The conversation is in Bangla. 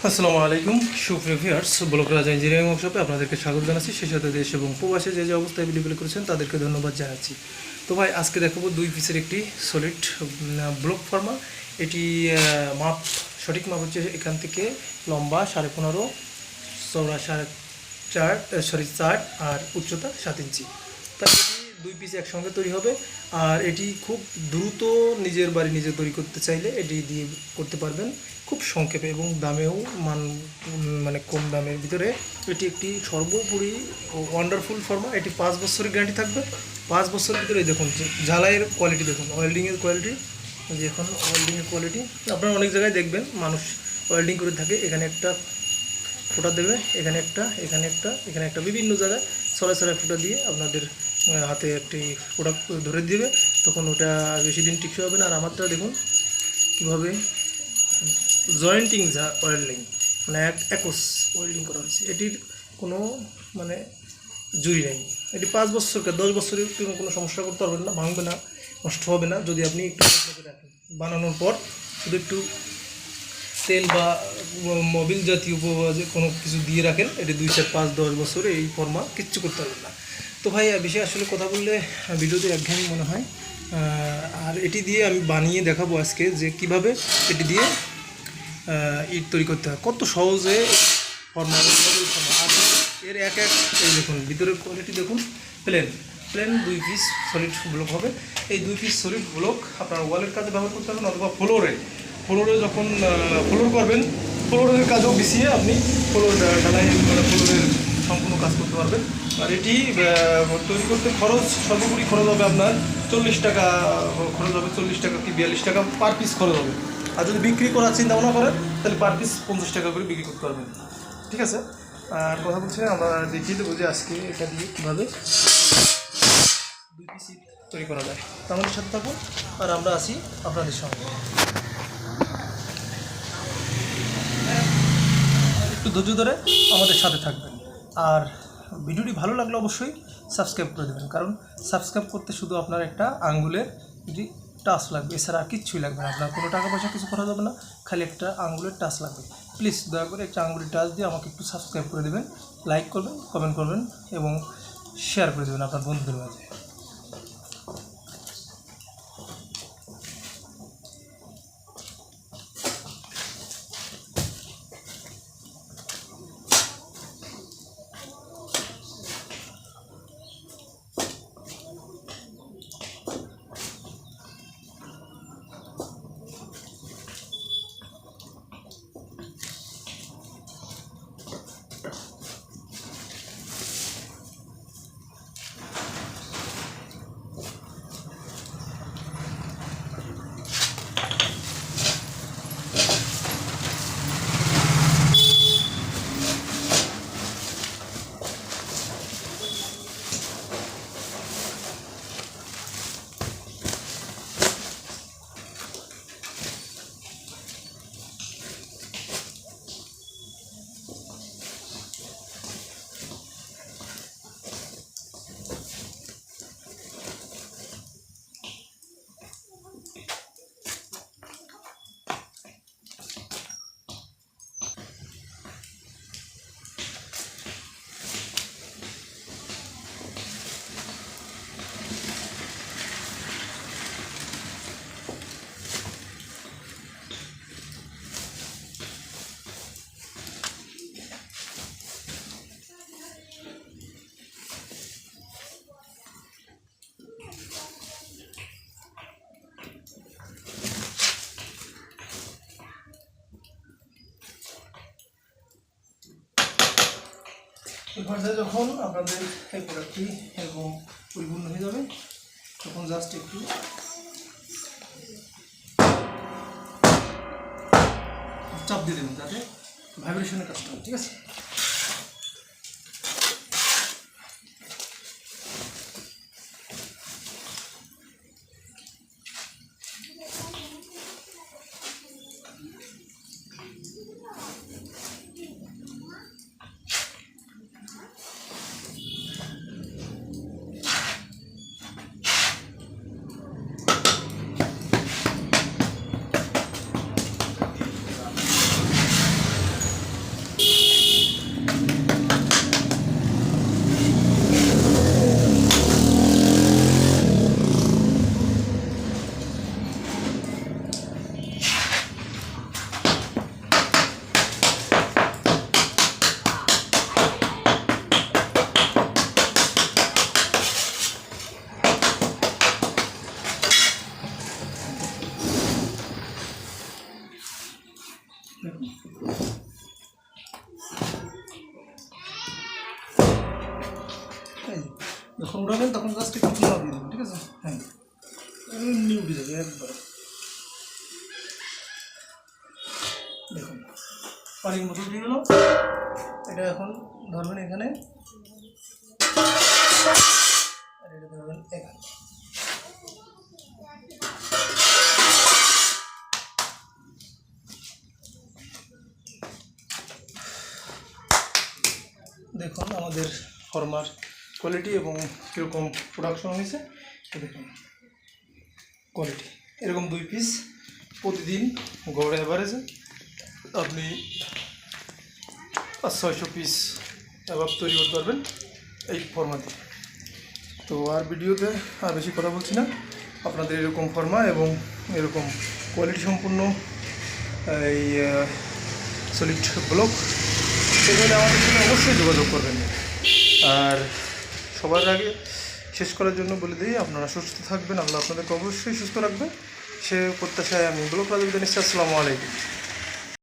আসসালামু আলাইকুম সুপ্রিয় ভিউয়ার্স, ব্লক রাজা ইঞ্জিনিয়ারিং ওয়ার্কশপে আপনাদেরকে স্বাগত জানাচ্ছি। সেই সাথে দেশ এবং প্রবাসে যে অবস্থায় বিলিবিলি করেছেন তাদেরকে ধন্যবাদ জানাচ্ছি। তো ভাই, আজকে দেখাবো 2 পিসের একটি সলিড ব্লক ফার্মা। এটি মাপ, সঠিক মাপ হচ্ছে এখান থেকে লম্বা 15.5, চওড়া 4.5, আর উচ্চতা 7 ইঞ্চি। তাই এটি 2 পিস একসঙ্গে তৈরি হবে। আর এটি খুব দ্রুত নিজের বাড়ি নিজে তৈরি করতে চাইলে এটি দিয়ে করতে পারবেন খুব সংক্ষেপে, এবং দামেও মানে কম দামের ভিতরে। এটি একটি সর্বোপরি ওয়ান্ডারফুল ফার্মা। এটি 5 বছরের গ্যারান্টি থাকবে। 5 বছরের ভিতরে দেখুন ঝালাইয়ের কোয়ালিটি, দেখুন ওয়েল্ডিংয়ের কোয়ালিটি। যে এখন ওয়েল্ডিংয়ের কোয়ালিটি আপনারা অনেক জায়গায় দেখবেন মানুষ ওয়েল্ডিং করে থাকে। এখানে একটা ফোঁটা দেবে, এখানে একটা, এখানে একটা, এখানে একটা, বিভিন্ন জায়গায় ছড়ায় ফোঁটা দিয়ে আপনাদের হাতে একটি প্রোডাক্ট ধরে দেবে, তখন ওটা বেশি দিন টিকসই হবে না। আর আমারটা দেখুন কীভাবে জয়েন্টিং ওয়েল্ডিং, মানে একস ওয়েল্ডিং করা হয়েছে। এটির কোনো মানে জুড়ি নেই। এটি 5 বছর 10 বছরের কোনো সমস্যা করতে পারবেন না, ভাঙবে না, নষ্ট হবে না, যদি আপনি একটু রাখেন। বানানোর পর শুধু একটু তেল বা মোবিল জাতীয় কোনো কিছু দিয়ে রাখেন, এটি 2, 4, 5, 10 বছরে এই ফর্মা কিচ্ছু করতে পারবেন না। তো ভাই, বিষয়ে আসলে কথা বললে ভিডিওতে একঘেয়েমি মনে হয়। আর এটি দিয়ে আমি বানিয়ে দেখাবো আজকে যে কিভাবে এটি দিয়ে ইট তৈরি করতে হয়, কত সহজে ফর্মা। আর এর এক এই দেখুন ভিতরের কোয়ালিটি দেখুন। প্লেন 2 পিস সলিড ব্লক হবে। এই 2 পিস সলিড ব্লক আপনার ওয়ালের কাজে ব্যবহার করতে পারবেন, অথবা ফ্লোরে যখন ফ্লোর করবেন, ফ্লোরের কাজও বিছিয়ে আপনি ফ্লোর ঢালাই মানে ফ্লোরের সম্পূর্ণ কাজ করতে পারবেন। আর এটি তৈরি করতে সর্বোপরি খরচ হবে আপনার 40 টাকা খরচ হবে, 40 টাকা কি 42 টাকা পার পিস খরচ হবে। আর যদি বিক্রি করার চিন্তা ভাবনা করেন তাহলে পার পিস 50 টাকা করে বিক্রি করতে পারবেন। ঠিক আছে, আর কথা বলছি আমরা দেখিয়ে দেবো যে আজকে এটা দিয়ে কীভাবে 2 পিস তৈরি করা যায়। তো আমাদের সাথে থাকুন, আর আমরা আসি আপনাদের সঙ্গে। একটু ধৈর্য ধরে আমাদের সাথে থাকবেন। আর ভিডিওটি ভালো লাগলে অবশ্যই সাবস্ক্রাইব করে দেবেন, কারণ সাবস্ক্রাইব করতে শুধু আপনার একটা আঙ্গুলের এটি টাচ লাগবে, এছাড়া আর কিচ্ছুই লাগবে না। আপনার কোনো টাকা পয়সা কিছু করা যাবে না, খালি একটা আঙ্গুলের টাচ লাগবে। প্লিজ দয়া করে একটা আঙ্গুলের টাচ দিয়ে আমাকে একটু সাবস্ক্রাইব করে দেবেন, লাইক করবেন, কমেন্ট করবেন এবং শেয়ার করে দেবেন আপনার বন্ধুদের মাঝে। এই পর্যায়ে যখন আপনাদের এই প্রোডাক্টটি এরকম পরিপূর্ণ হয়ে যাবে, তখন জাস্ট একটু চাপ দিয়ে দেবেন যাতে ভাইব্রেশনের কাজটা হয়। ঠিক আছে, দেখুন যখন উঠাবেন তখন জাস্ট একটু খোলা দিয়ে দেবেন, ঠিক আছে? হ্যাঁ, এমনি উঠে যাবে একবার। দেখুন পানির মতো দিয়ে গেল। এটা এখন ধরবেন এখানে, আর এটা ধরবেন এখানে। দেখুন আমাদের ফর্মার কোয়ালিটি এবং কীরকম প্রোডাকশন হয়েছে দেখুন কোয়ালিটি। এরকম 2 পিস প্রতিদিন গড়ে অ্যাভারেজে আপনি 500-600 পিস অ্যাভাব তৈরি করতে পারবেন এই ফর্মা দিয়ে। তো আর ভিডিওতে আর বেশি কথা বলছি না। আপনাদের এরকম ফর্মা এবং এরকম কোয়ালিটি সম্পূর্ণ এই সলিড ব্লক সেগুলো আমাদের সাথে অবশ্যই যোগাযোগ করবেন। আর সবার আগে শেষ করার জন্য বলে দিই, আপনারা সুস্থ থাকবেন, আল্লাহ আপনাদেরকে অবশ্যই সুস্থ রাখবেন সে প্রত্যাশায় আমি ব্লক রাজা বিদায় নিচ্ছি। আসসালামু আলাইকুম।